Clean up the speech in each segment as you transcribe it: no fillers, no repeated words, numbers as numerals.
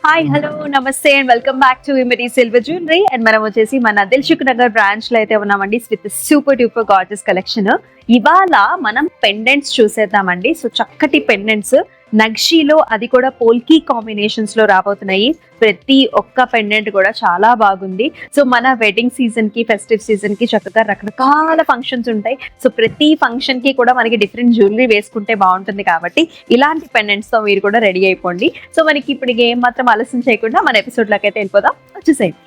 Hi hello namaste and welcome back to ఇమిటీ silver jewellery. And మనం వచ్చేసి మన దిల్సుఖ్ నగర్ బ్రాంచ్ లో అయితే ఉన్నామండి with super duper gorgeous collection. ఇవాళ మనం పెండెంట్స్ చూసేద్దామండి. సో చక్కటి పెండెంట్స్ నక్షీలో, అది కూడా పోల్కీ కాంబినేషన్స్ లో రాబోతున్నాయి. ప్రతి ఒక్క పెండెంట్ కూడా చాలా బాగుంది. సో మన వెడ్డింగ్ సీజన్ కి, ఫెస్టివ్ సీజన్ కి చక్కగా రకరకాల ఫంక్షన్స్ ఉంటాయి. సో ప్రతి ఫంక్షన్ కి కూడా మనకి డిఫరెంట్ జ్యువెలరీ వేసుకుంటే బాగుంటుంది కాబట్టి ఇలాంటి పెండెంట్స్ తో మీరు కూడా రెడీ అయిపోండి. సో మనకి ఇప్పుడు ఏం మాత్రం ఆలస్యం చేయకుండా మన ఎపిసోడ్ లోకి అయితే వెళ్ళిపోదాం. వచ్చేసేయండి.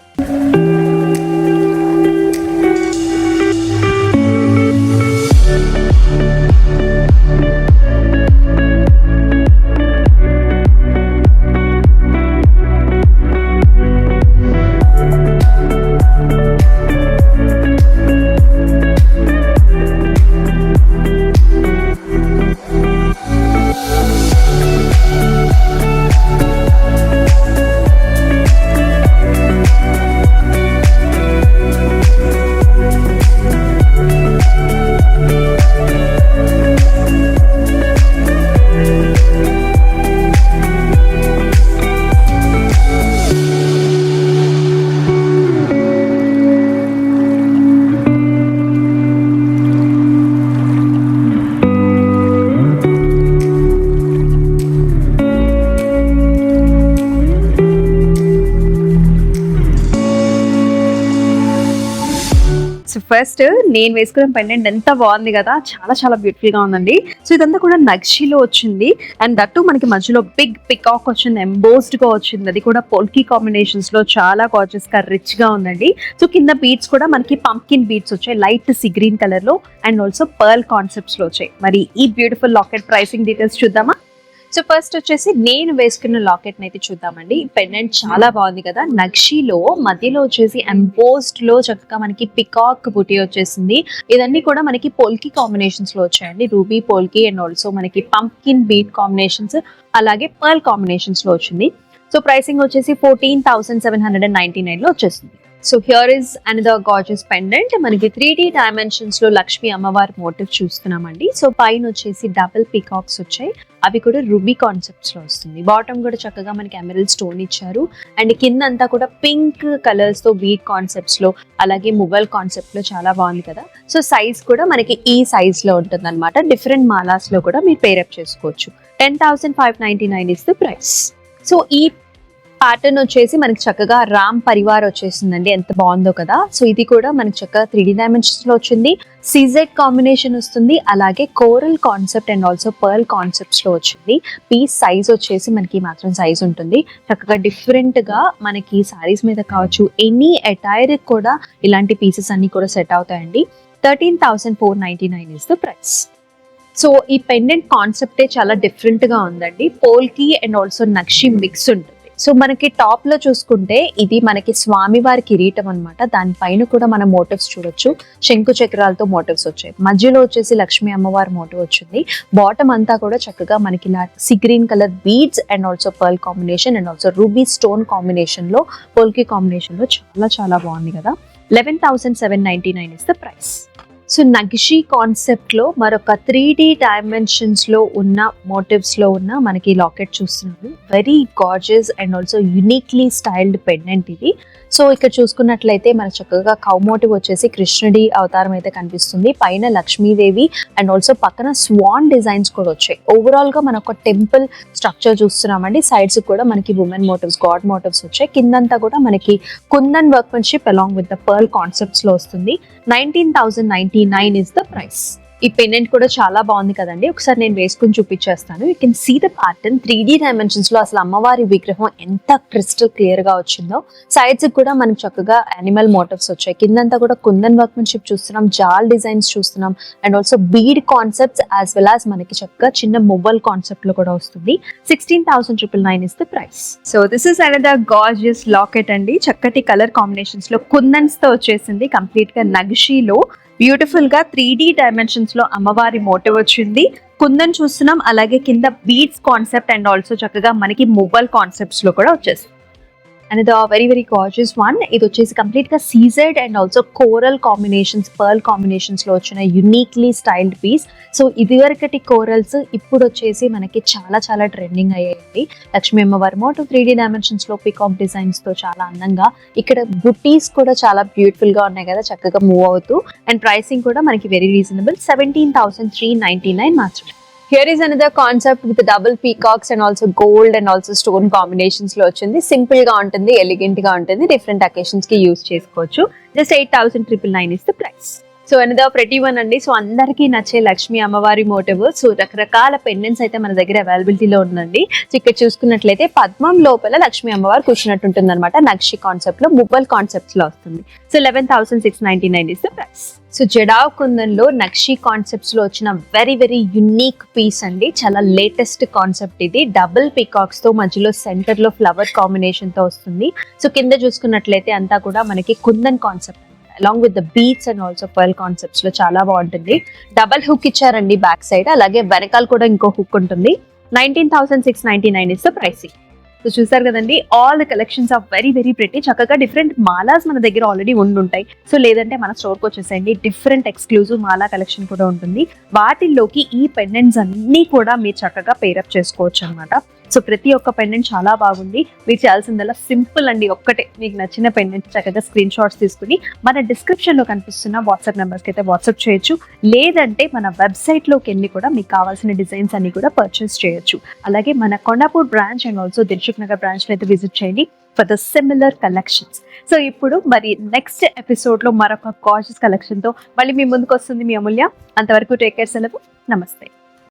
సో ఫస్ట్ నేను వేసుకున్న పెండెంట్ ఎంత బాగుంది కదా, చాలా చాలా బ్యూటిఫుల్ గా ఉందండి. సో ఇదంతా కూడా నక్షిలో వచ్చింది. అండ్ దట్టు మనకి మధ్యలో బిగ్ పికాక్ వచ్చింది, ఎంబోస్డ్ గా వచ్చింది. అది కూడా పోల్కీ కాంబినేషన్స్ లో చాలా గార్జియస్ గా రిచ్ గా ఉందండి. సో కింద బీడ్స్ కూడా మనకి పంకిన్ బీడ్స్ వచ్చాయి, లైట్ సీ గ్రీన్ కలర్ లో. అండ్ ఆల్సో పర్ల్ కాన్సెప్ట్స్ లో వచ్చాయి. మరి ఈ బ్యూటిఫుల్ లాకెట్ ప్రైసింగ్ డీటెయిల్స్ చూద్దామా? సో ఫస్ట్ వచ్చేసి నేను వేసుకున్న లాకెట్ అయితే చూద్దామండి. పెండెంట్ చాలా బాగుంది కదా, నక్షిలో మధ్యలో వచ్చేసి ఎంబోస్డ్ లో చక్కగా మనకి పికాక్ బుటీ వచ్చేసింది. ఇదన్నీ కూడా మనకి పోల్కీ కాంబినేషన్స్ లో వచ్చాయండి. రూబీ పోల్కీ అండ్ ఆల్సో మనకి పంకిన్ బీట్ కాంబినేషన్స్, అలాగే పర్ల్ కాంబినేషన్స్ లో వచ్చింది. సో ప్రైసింగ్ వచ్చేసి 14,799 లో వచ్చేసింది. So here is another gorgeous pendant. మనకి 3D డైమెన్షన్స్ లో లక్ష్మీ అమ్మవారి మోటివ్ చూస్తున్నామండి. సో పైన వచ్చేసి డబుల్ పీకాక్స్ వచ్చాయి, అవి కూడా రూబీ కాన్సెప్ట్స్ లో వస్తుంది. బాటమ్ కూడా చక్కగా మనకి ఎమరల్డ్ స్టోన్ ఇచ్చారు. అండ్ కింద అంతా కూడా పింక్ కలర్స్ తో బీట్ కాన్సెప్ట్స్ లో, అలాగే ముగల్ కాన్సెప్ట్ లో చాలా బాగుంది కదా. సో సైజ్ కూడా మనకి ఈ సైజ్ లో ఉంటుంది అనమాట. డిఫరెంట్ మాలాస్ లో కూడా మీరు పేరప్ చేసుకోవచ్చు. 10,599 ఇస్ ద ప్రైస్. సో ఈ ప్యాటర్న్ వచ్చేసి మనకి చక్కగా రామ్ పరివార్ వచ్చేసిందండి. ఎంత బాగుందో కదా. సో ఇది కూడా మనకి చక్కగా 3D డైమెన్షన్స్ లో వచ్చింది. సిజెడ్ కాంబినేషన్ వస్తుంది, అలాగే coral concept and also pearl concepts లో వచ్చింది. పీస్ సైజ్ వచ్చేసి మనకి మాత్రం సైజ్ ఉంటుంది. చక్కగా డిఫరెంట్ గా మనకి సారీస్ మీద కావచ్చు, ఎనీ అటైర్ కూడా ఇలాంటి పీసెస్ అన్ని కూడా సెట్ అవుతాయండి. 13,499 ఇస్ ద ప్రైస్. సో ఈ పెండెంట్ కాన్సెప్టే చాలా డిఫరెంట్ గా ఉందండి. Polki and also nakshi mix ఉంటుంది. సో మనకి టాప్ లో చూసుకుంటే ఇది మనకి స్వామివారి కిరీటం అనమాట. దానిపైన కూడా మన మోటివ్స్ చూడొచ్చు, శంకు చక్రాలతో మోటివ్స్ వచ్చాయి. మధ్యలో వచ్చేసి లక్ష్మీ అమ్మవారి మోటివ్ వచ్చింది. బాటమ్ అంతా కూడా చక్కగా మనకి ఇలా sea green colour beads and also pearl combination and also ruby stone combination లో, పోల్కీ కాంబినేషన్ లో చాలా చాలా బాగుంది కదా. 11,799 is the price. So nagishi concept లో మరొక 3D డైమెన్షన్స్ లో ఉన్న మోటివ్స్ లో ఉన్న మనకి లాకెట్ చూస్తున్నాము. Very gorgeous and also uniquely styled pendant ఇది. సో ఇక్కడ చూసుకున్నట్లయితే మనకు చక్కగా కౌ మోటివ్ వచ్చేసి కృష్ణుడి అవతారం అయితే కనిపిస్తుంది. పైన లక్ష్మీదేవి అండ్ ఆల్సో పక్కన స్వాన్ డిజైన్స్ కూడా వచ్చాయి. ఓవరాల్ గా మనం ఒక టెంపుల్ స్ట్రక్చర్ చూస్తున్నామండి. సైడ్స్ కూడా మనకి ఉమెన్ మోటివ్స్, గాడ్ మోటివ్స్ వచ్చాయి. కిందంతా కూడా మనకి Kundan workmanship along with the pearl concepts లో వస్తుంది. 19,099 ఇస్ ద ప్రైస్. ఈ పెండెంట్ కూడా చాలా బాగుంది కదండి. ఒకసారి నేను వేసుకుని చూపించేస్తాను. You can see the pattern 3D dimensions లో. అసలు అమ్మవారి విగ్రహం ఎంత క్రిస్టల్ క్లియర్ గా వచ్చిందో. సైడ్స్ కూడా మనకి చక్కగా యానిమల్ మోటివ్స్ వచ్చాయి. కిందంతా కూడా కుందన్ వర్క్మెన్షిప్ చూస్తున్నాం, జాల్ డిజైన్స్ చూస్తున్నాం and also bead concepts as well as మనకి చక్కగా చిన్న మొబైల్ కాన్సెప్ట్ లో కూడా వస్తుంది. 16,999 is the price. So this is another gorgeous locket అండి. చక్కటి కలర్ కాంబినేషన్స్ లో కుందన్స్ తో వచ్చేసింది. కంప్లీట్ గా నగిషిలో బ్యూటిఫుల్ గా 3D డైమెన్షన్స్ లో అమ్మవారి మోటివ్ వచ్చింది. కుందన్ చూస్తున్నాం, అలాగే కింద బీడ్స్ కాన్సెప్ట్ అండ్ ఆల్సో చక్కగా మనకి మొబైల్ కాన్సెప్ట్స్ లో కూడా వచ్చేస్తుంది. అనేది వెరీ వెరీ గార్జియస్ వన్. ఇది వచ్చేసి కంప్లీట్ గా CZ and also coral combinations, pearl combinations లో వచ్చిన యునిక్లీ స్టైల్డ్ పీస్. సో ఇది వరకటి కోరల్స్ ఇప్పుడు వచ్చేసి మనకి చాలా చాలా ట్రెండింగ్ అయ్యాయండి. లక్ష్మీ అమ్మవారి మోటో 3D డైమెన్షన్స్ లో పికాక్ డిజైన్స్ తో చాలా అందంగా, ఇక్కడ బుటీస్ కూడా చాలా బ్యూటిఫుల్ గా ఉన్నాయి కదా, చక్కగా మూవ్ అవుతూ. అండ్ ప్రైసింగ్ కూడా మనకి వెరీ రీజనబుల్, 17,399 మాత్రమే. Here is another concept with double peacocks and also gold and also stone combinations లో వచ్చింది. సింపుల్ గా ఉంటుంది, ఎలిగెంట్ గా ఉంటుంది, డిఫరెంట్ అకేషన్స్ కి యూజ్ చేసుకోవచ్చు. Just 8,999 is the price. So another ప్రతి వన్ అండి. సో అందరికీ నచ్చే లక్ష్మీ అమ్మవారి మోటివ్. సో రకరకాల పెండెంట్స్ అయితే మన దగ్గర అవైలబిలిటీలో ఉందండి. సో ఇక్కడ చూసుకున్నట్లయితే పద్మం లోపల లక్ష్మీ అమ్మవారు కూర్చున్నట్టు ఉంటుంది అనమాట. నక్షి కాన్సెప్ట్ లో, మువ్వల్ కాన్సెప్ట్స్ లో వస్తుంది. So 11,699 is the price. So jadau కుందన్లో నక్షి కాన్సెప్ట్స్ లో వచ్చిన వెరీ వెరీ యునిక్ పీస్ అండి. చాలా లేటెస్ట్ కాన్సెప్ట్ ఇది. డబుల్ పికాక్స్ తో మధ్యలో సెంటర్ లో ఫ్లవర్ కాంబినేషన్ తో వస్తుంది. సో కింద చూసుకున్నట్లయితే అంతా కూడా మనకి Kundan concept along with the beads and also pearl concepts లో చాలా బాగుంటుంది. డబల్ హుక్ ఇచ్చారండి బ్యాక్ సైడ్, అలాగే వెనకాల కూడా ఇంకో హుక్ ఉంటుంది. 19,699 is the pricing. సో చూసారు కదండి, all the collections of very very pretty. చక్కగా డిఫరెంట్ మాలాస్ మన దగ్గర ఆల్రెడీ ఉండుంటాయి. సో లేదంటే మన స్టోర్కి వచ్చేసేయండి, డిఫరెంట్ ఎక్స్క్లూజివ్ మాలా కలెక్షన్ కూడా ఉంటుంది. వాటిల్లోకి ఈ పెండెంట్స్ అన్నీ కూడా మీరు చక్కగా పేరప్ చేసుకోవచ్చు అనమాట. సో ప్రతి ఒక్క పెండెంట్ చాలా బాగుంది. మీరు చేయాల్సిందల్లా సింపుల్ అండి, ఒక్కటే మీకు నచ్చిన పెండెంట్ చక్కగా స్క్రీన్ షాట్స్ తీసుకుని మన డిస్క్రిప్షన్ లో కనిపిస్తున్న వాట్సాప్ నెంబర్స్కి అయితే వాట్సాప్ చేయొచ్చు. లేదంటే మన వెబ్సైట్ లోకి వెళ్ళి కూడా మీకు కావాల్సిన డిజైన్స్ అన్ని కూడా పర్చేస్ చేయొచ్చు. అలాగే మన Kondapur branch and also Dilsukh Nagar branch అయితే విజిట్ చేయండి for the similar collections. So ఇప్పుడు మరి నెక్స్ట్ ఎపిసోడ్ లో మరొక గార్జియస్ కలెక్షన్ తో మళ్ళీ మీ ముందుకు వస్తుంది మీ అమూల్య. అంతవరకు టేక్ కేర్, సెలవు, నమస్తే.